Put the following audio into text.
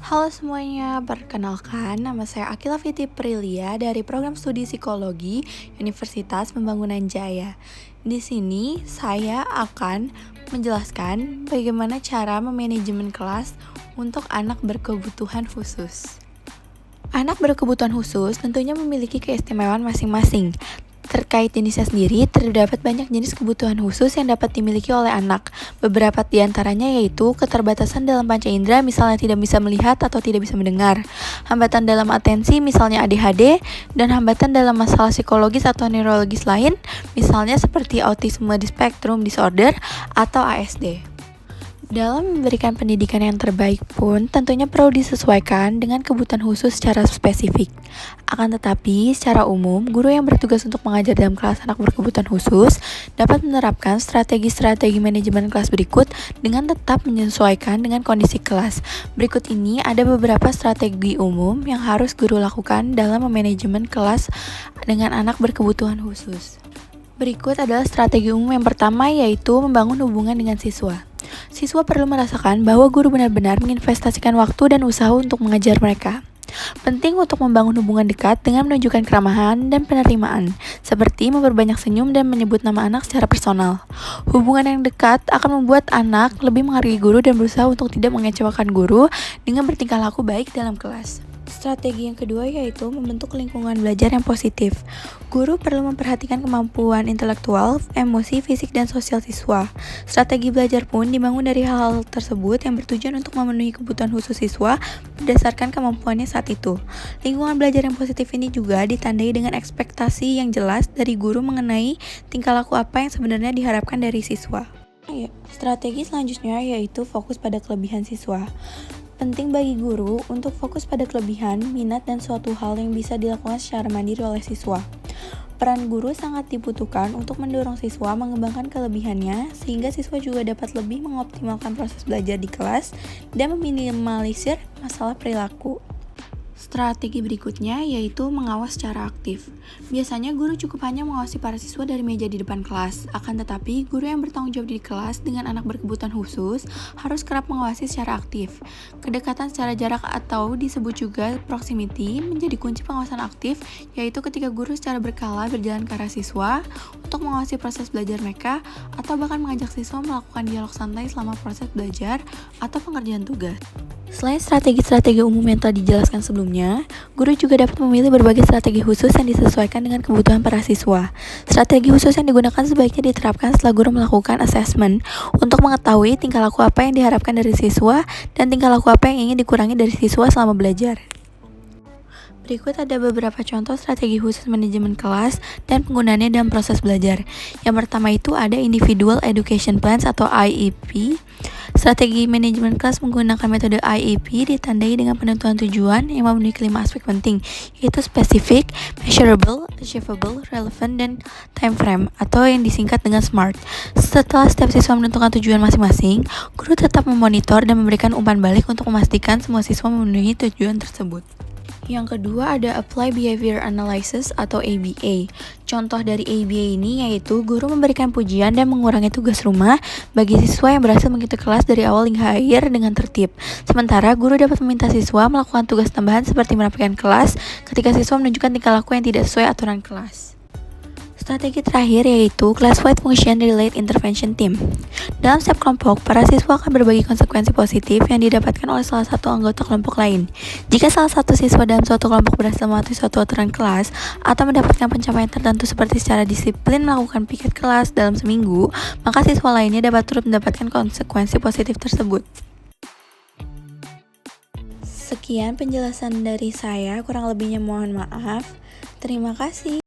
Halo semuanya, perkenalkan nama saya Akila Fiti Prilia dari Program Studi Psikologi Universitas Pembangunan Jaya. Di sini saya akan menjelaskan bagaimana cara memanajemen kelas untuk anak berkebutuhan khusus. Anak berkebutuhan khusus tentunya memiliki keistimewaan masing-masing. Terkait jenisnya sendiri, terdapat banyak jenis kebutuhan khusus yang dapat dimiliki oleh anak. Beberapa di antaranya yaitu keterbatasan dalam panca indera, misalnya tidak bisa melihat atau tidak bisa mendengar, hambatan dalam atensi, misalnya ADHD, dan hambatan dalam masalah psikologis atau neurologis lain, misalnya seperti autism spectrum disorder atau ASD. Dalam memberikan pendidikan yang terbaik pun tentunya perlu disesuaikan dengan kebutuhan khusus secara spesifik. Akan tetapi, secara umum, guru yang bertugas untuk mengajar dalam kelas anak berkebutuhan khusus dapat menerapkan strategi-strategi manajemen kelas berikut dengan tetap menyesuaikan dengan kondisi kelas. Berikut ini ada beberapa strategi umum yang harus guru lakukan dalam memanajemen kelas dengan anak berkebutuhan khusus. Berikut adalah strategi umum yang pertama, yaitu membangun hubungan dengan siswa. Siswa perlu merasakan bahwa guru benar-benar menginvestasikan waktu dan usaha untuk mengajar mereka. Penting untuk membangun hubungan dekat dengan menunjukkan keramahan dan penerimaan, seperti memperbanyak senyum dan menyebut nama anak secara personal. Hubungan yang dekat akan membuat anak lebih menghargai guru dan berusaha untuk tidak mengecewakan guru dengan bertingkah laku baik dalam kelas. Strategi yang kedua yaitu membentuk lingkungan belajar yang positif. Guru perlu memperhatikan kemampuan intelektual, emosi, fisik, dan sosial siswa. Strategi belajar pun dibangun dari hal-hal tersebut yang bertujuan untuk memenuhi kebutuhan khusus siswa berdasarkan kemampuannya saat itu. Lingkungan belajar yang positif ini juga ditandai dengan ekspektasi yang jelas dari guru mengenai tingkah laku apa yang sebenarnya diharapkan dari siswa. Strategi selanjutnya yaitu fokus pada kelebihan siswa. Penting bagi guru untuk fokus pada kelebihan, minat, dan suatu hal yang bisa dilakukan secara mandiri oleh siswa. Peran guru sangat dibutuhkan untuk mendorong siswa mengembangkan kelebihannya, sehingga siswa juga dapat lebih mengoptimalkan proses belajar di kelas dan meminimalisir masalah perilaku. Strategi berikutnya yaitu mengawas secara aktif. Biasanya guru cukup hanya mengawasi para siswa dari meja di depan kelas. Akan tetapi, guru yang bertanggung jawab di kelas dengan anak berkebutuhan khusus harus kerap mengawasi secara aktif. Kedekatan secara jarak atau disebut juga proximity menjadi kunci pengawasan aktif, yaitu ketika guru secara berkala berjalan ke arah siswa untuk mengawasi proses belajar mereka atau bahkan mengajak siswa melakukan dialog santai selama proses belajar atau pengerjaan tugas. Selain strategi-strategi umum yang telah dijelaskan sebelumnya, guru juga dapat memilih berbagai strategi khusus yang disesuaikan dengan kebutuhan para siswa. Strategi khusus yang digunakan sebaiknya diterapkan setelah guru melakukan assessment untuk mengetahui tingkah laku apa yang diharapkan dari siswa dan tingkah laku apa yang ingin dikurangi dari siswa selama belajar. Berikut ada beberapa contoh strategi khusus manajemen kelas dan penggunaannya dalam proses belajar. Yang pertama itu ada Individual Education Plans atau IEP. Strategi manajemen kelas menggunakan metode IEP ditandai dengan penentuan tujuan yang memenuhi kelima aspek penting, yaitu specific, measurable, achievable, relevant, dan time frame atau yang disingkat dengan SMART. Setelah setiap siswa menentukan tujuan masing-masing, guru tetap memonitor dan memberikan umpan balik untuk memastikan semua siswa memenuhi tujuan tersebut. Yang kedua ada Apply Behavior Analysis atau ABA. Contoh dari ABA ini yaitu guru memberikan pujian dan mengurangi tugas rumah bagi siswa yang berhasil mengikuti kelas dari awal hingga akhir dengan tertib. Sementara guru dapat meminta siswa melakukan tugas tambahan seperti merapikan kelas ketika siswa menunjukkan tingkah laku yang tidak sesuai aturan kelas. Strategi terakhir yaitu Class-Wide Function Relate Intervention Team. Dalam setiap kelompok, para siswa akan berbagi konsekuensi positif yang didapatkan oleh salah satu anggota kelompok lain. Jika salah satu siswa dalam suatu kelompok berhasil mematuhi suatu aturan kelas atau mendapatkan pencapaian tertentu seperti secara disiplin melakukan piket kelas dalam seminggu, maka siswa lainnya dapat turut mendapatkan konsekuensi positif tersebut. Sekian penjelasan dari saya, kurang lebihnya mohon maaf. Terima kasih.